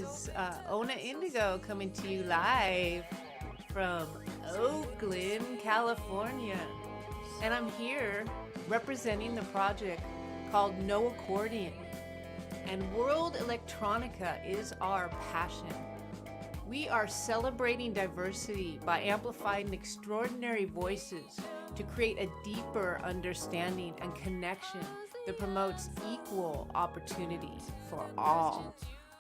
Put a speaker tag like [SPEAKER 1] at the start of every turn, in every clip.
[SPEAKER 1] is Ona Indigo coming to you live from Oakland, California. And I'm here representing the project called No Accordion. And World Electronica is our passion. We are celebrating diversity by amplifying extraordinary voices to create a deeper understanding and connection that promotes equal opportunity for all.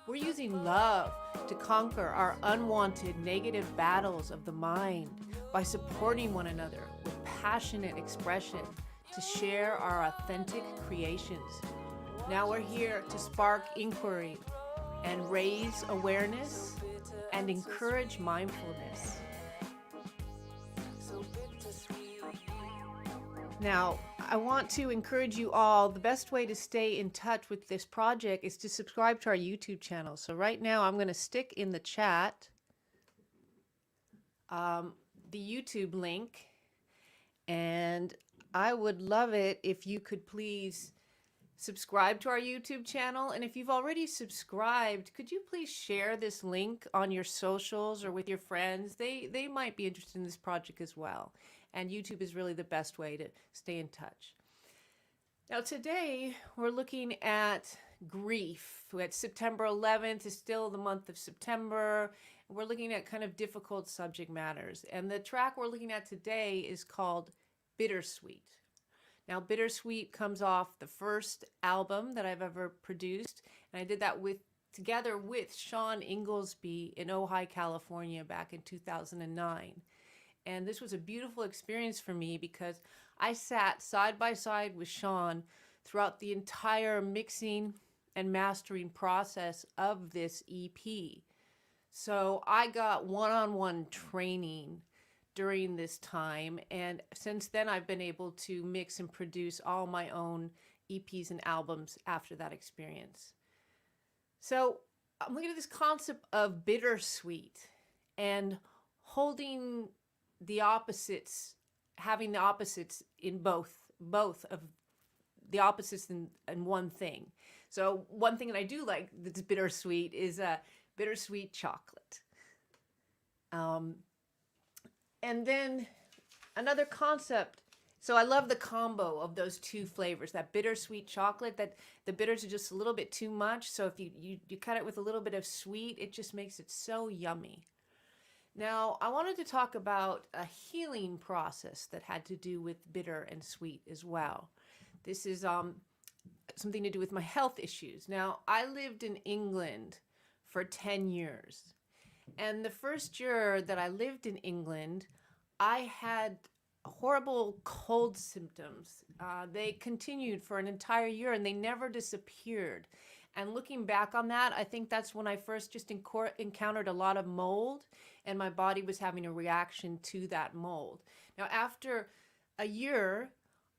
[SPEAKER 1] We're using love to conquer our unwanted negative battles of the mind by supporting one another with passionate expression to share our authentic creations. Now we're here to spark inquiry and raise awareness and encourage mindfulness. Now, I want to encourage you all, the best way to stay in touch with this project is to subscribe to our YouTube channel. So right now I'm going to stick in the chat the YouTube link, and I would love it if you could please subscribe to our YouTube channel. And if you've already subscribed, could you please share this link on your socials or with your friends? They might be interested in this project as well. And YouTube is really the best way to stay in touch. Now today we're looking at grief. It's September 11th, is still the month of September. We're looking at kind of difficult subject matters. And the track we're looking at today is called Bittersweet. Now Bittersweet comes off the first album that I've ever produced. And I did that together with Sean Ingoldsby in Ojai, California back in 2009. And this was a beautiful experience for me because I sat side by side with Sean throughout the entire mixing and mastering process of this EP. So I got one-on-one training during this time. And since then, I've been able to mix and produce all my own EPs and albums after that experience. So I'm looking at this concept of bittersweet and holding the opposites, having the opposites in both of the opposites in one thing. So one thing that I do like that's bittersweet is bittersweet chocolate. And then another concept. So I love the combo of those two flavors, that bittersweet chocolate, that the bitters are just a little bit too much. So if you cut it with a little bit of sweet, it just makes it so yummy. Now, I wanted to talk about a healing process that had to do with bitter and sweet as well. This is something to do with my health issues. Now, I lived in England for 10 years. And the first year that I lived in England, I had horrible cold symptoms. They continued for an entire year and they never disappeared. And looking back on that, I think that's when I first just encountered a lot of mold, and my body was having a reaction to that mold. Now, after a year,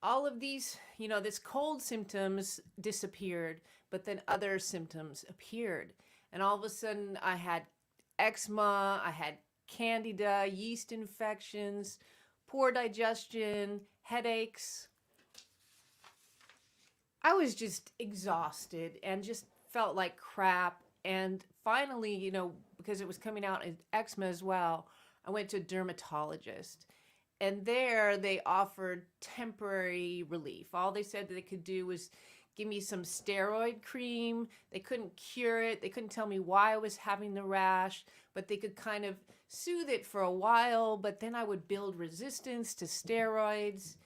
[SPEAKER 1] all of these, this cold symptoms disappeared, but then other symptoms appeared. And all of a sudden, I had eczema, I had candida, yeast infections, poor digestion, headaches. I was just exhausted and just felt like crap. And finally, because it was coming out as eczema as well, I went to a dermatologist. And there they offered temporary relief. All they said that they could do was give me some steroid cream. They couldn't cure it. They couldn't tell me why I was having the rash, but they could kind of soothe it for a while. But then I would build resistance to steroids.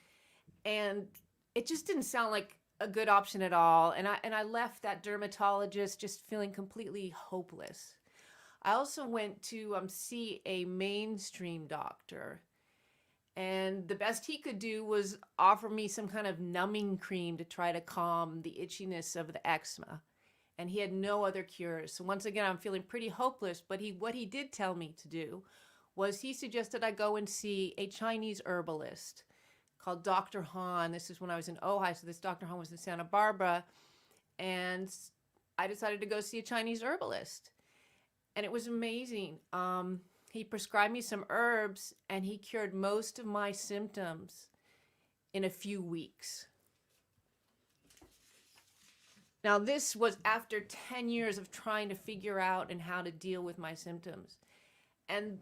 [SPEAKER 1] And it just didn't sound like a good option at all. And I left that dermatologist just feeling completely hopeless. I also went to see a mainstream doctor. And the best he could do was offer me some kind of numbing cream to try to calm the itchiness of the eczema. And he had no other cures. So once again, I'm feeling pretty hopeless. But what he did tell me to do was he suggested I go and see a Chinese herbalist called Dr. Han. This is when I was in Ojai, so this Dr. Han was in Santa Barbara. And I decided to go see a Chinese herbalist. And it was amazing. He prescribed me some herbs, and he cured most of my symptoms in a few weeks. Now, this was after 10 years of trying to figure out and how to deal with my symptoms. And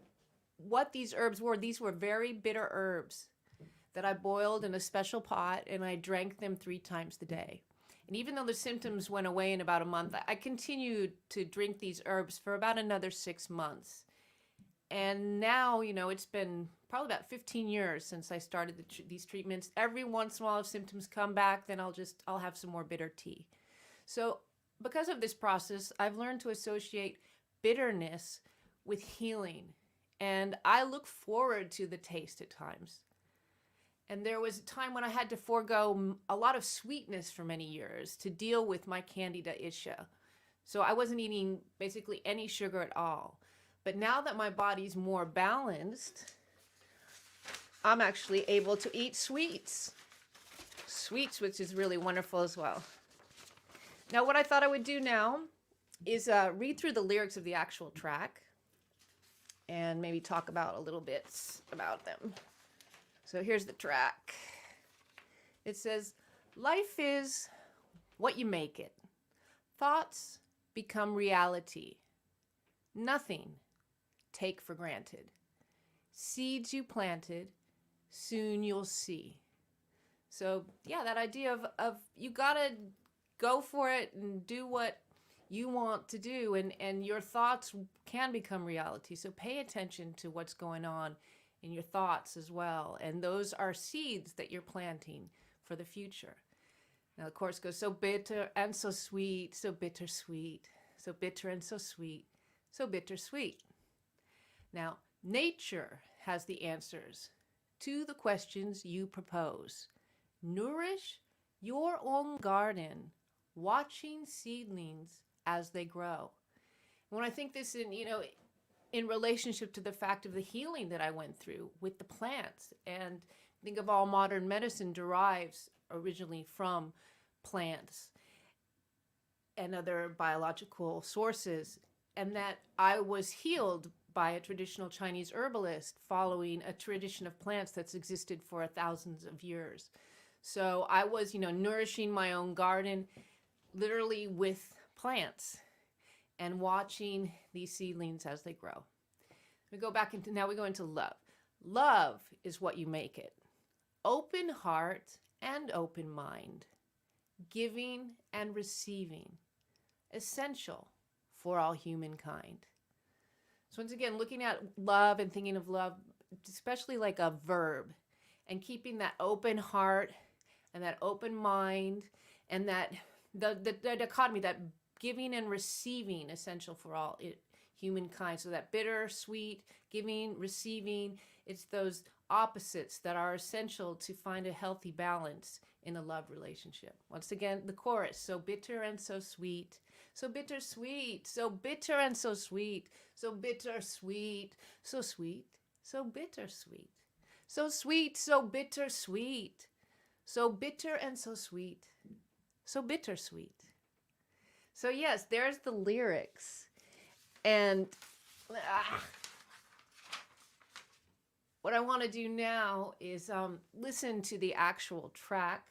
[SPEAKER 1] what these herbs were, these were very bitter herbs that I boiled in a special pot, and I drank them 3 times a day. And even though the symptoms went away in about a month, I continued to drink these herbs for about another 6 months. And now, it's been probably about 15 years since I started these treatments. Every once in a while, if symptoms come back, then I'll have some more bitter tea. So because of this process, I've learned to associate bitterness with healing. And I look forward to the taste at times. And there was a time when I had to forego a lot of sweetness for many years to deal with my candida ischa. So I wasn't eating basically any sugar at all. But now that my body's more balanced, I'm actually able to eat sweets. Sweets, which is really wonderful as well. Now, what I thought I would do now is read through the lyrics of the actual track and maybe talk about a little bit about them. So here's the track. It says, life is what you make it. Thoughts become reality. Nothing take for granted. Seeds you planted, soon you'll see. So yeah, that idea of you gotta go for it and do what you want to do, and your thoughts can become reality. So pay attention to what's going on in your thoughts as well. And those are seeds that you're planting for the future. Now the chorus goes, so bitter and so sweet, so bittersweet, so bitter and so sweet, so bittersweet. Now, nature has the answers to the questions you propose. Nourish your own garden, watching seedlings as they grow. When I think this in relationship to the fact of the healing that I went through with the plants, and think of all modern medicine derives originally from plants and other biological sources, and that I was healed by a traditional Chinese herbalist following a tradition of plants that's existed for thousands of years. So I was, nourishing my own garden literally with plants and watching these seedlings as they grow. We go back into, now we go into love. Love is what you make it. Open heart and open mind. Giving and receiving. Essential for all humankind. So once again, looking at love and thinking of love, especially like a verb, and keeping that open heart and that open mind, and that the dichotomy, that giving and receiving, essential for all humankind. So that bitter, sweet, giving, receiving, it's those opposites that are essential to find a healthy balance in a love relationship. Once again, the chorus, so bitter and so sweet, so bittersweet, so bitter and so sweet, so bittersweet, so sweet, so bittersweet, so sweet, so bittersweet, so bitter and so sweet, so bittersweet. So yes, there's the lyrics. And what I want to do now is listen to the actual track.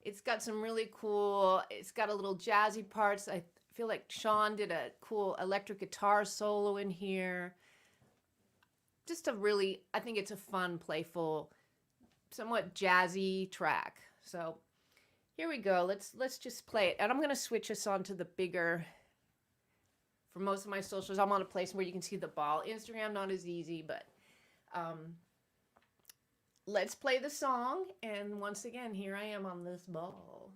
[SPEAKER 1] It's got some really cool, it's got a little jazzy parts. I feel like Sean did a cool electric guitar solo in here. Just I think it's a fun, playful, somewhat jazzy track. So here we go. Let's just play it. And I'm going to switch us on to the bigger, for most of my socials, I'm on a place where you can see the ball. Instagram, not as easy, but let's play the song. And once again, here I am on this ball.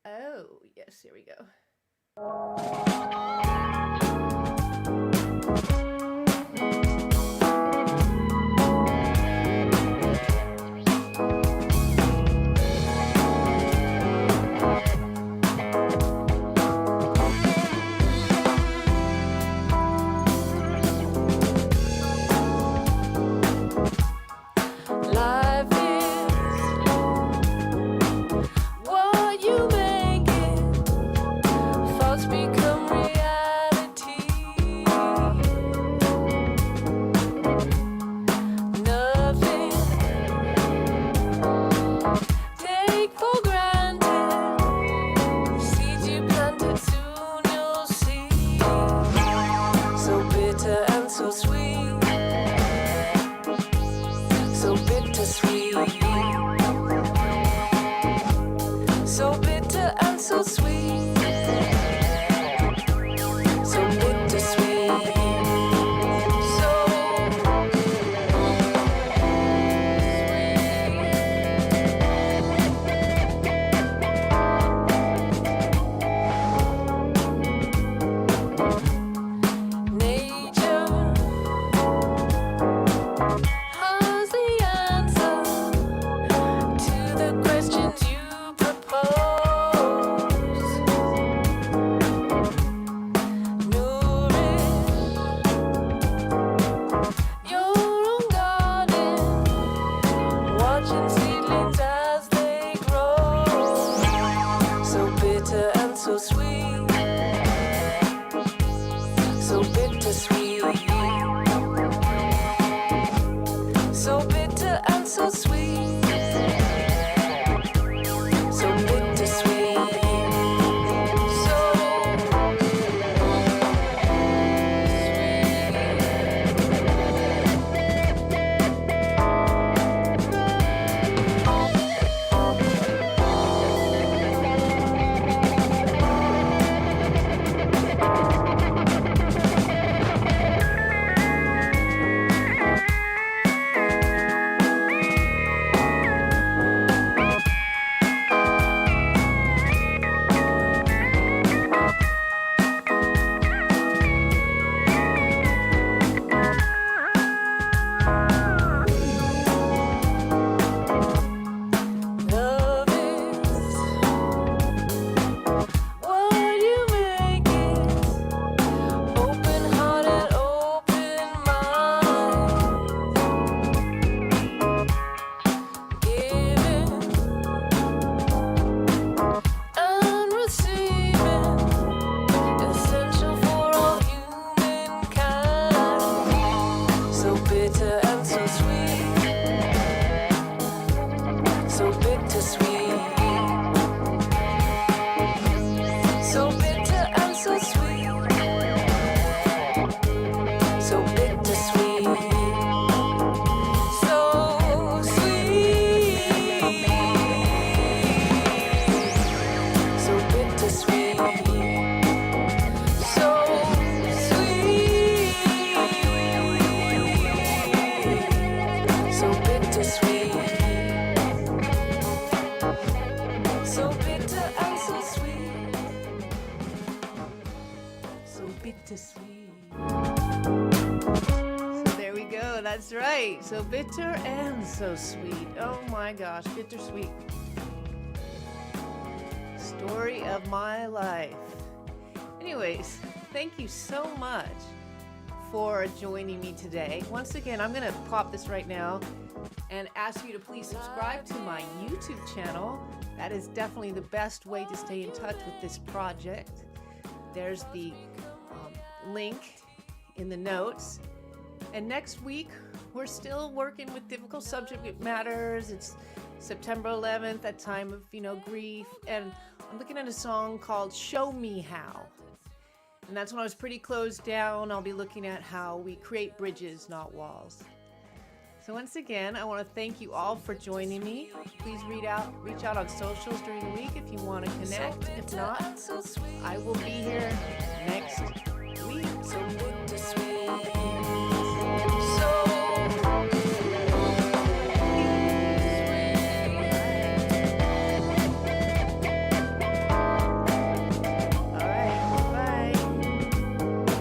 [SPEAKER 1] Oh, yes, here we go.
[SPEAKER 2] bittersweet, so bittersweet, so nature has the answer to the questions you propose. Nourish your own garden, watching seedlings as they grow. So bitter and so sweet, so bittersweet, so bitter and so sweet, so bittersweet, so love is what you make it. Open heart and open mind, giving and receiving, essential for all humankind. So bitter and so sweet, so bittersweet, so bitter and so sweet, so bittersweet, so sweet, so bittersweet, so sweet, so bittersweet, so bitter and so sweet, so bittersweet.
[SPEAKER 1] So there we go. That's right. So bitter and so sweet. Oh my gosh, bittersweet. Story of my life. Anyways, thank you so much for joining me today. Once again, I'm going to pop this right now and ask you to please subscribe to my YouTube channel. That is definitely the best way to stay in touch with this project. There's the link in the notes. And next week, we're still working with difficult subject matters. It's September 11th, a time of, grief. And I'm looking at a song called Show Me How. And that's when I was pretty closed down. I'll be looking at how we create bridges, not walls. So once again, I want to thank you all for joining me. Please reach out on socials during the week if you want to connect. If not, I will be here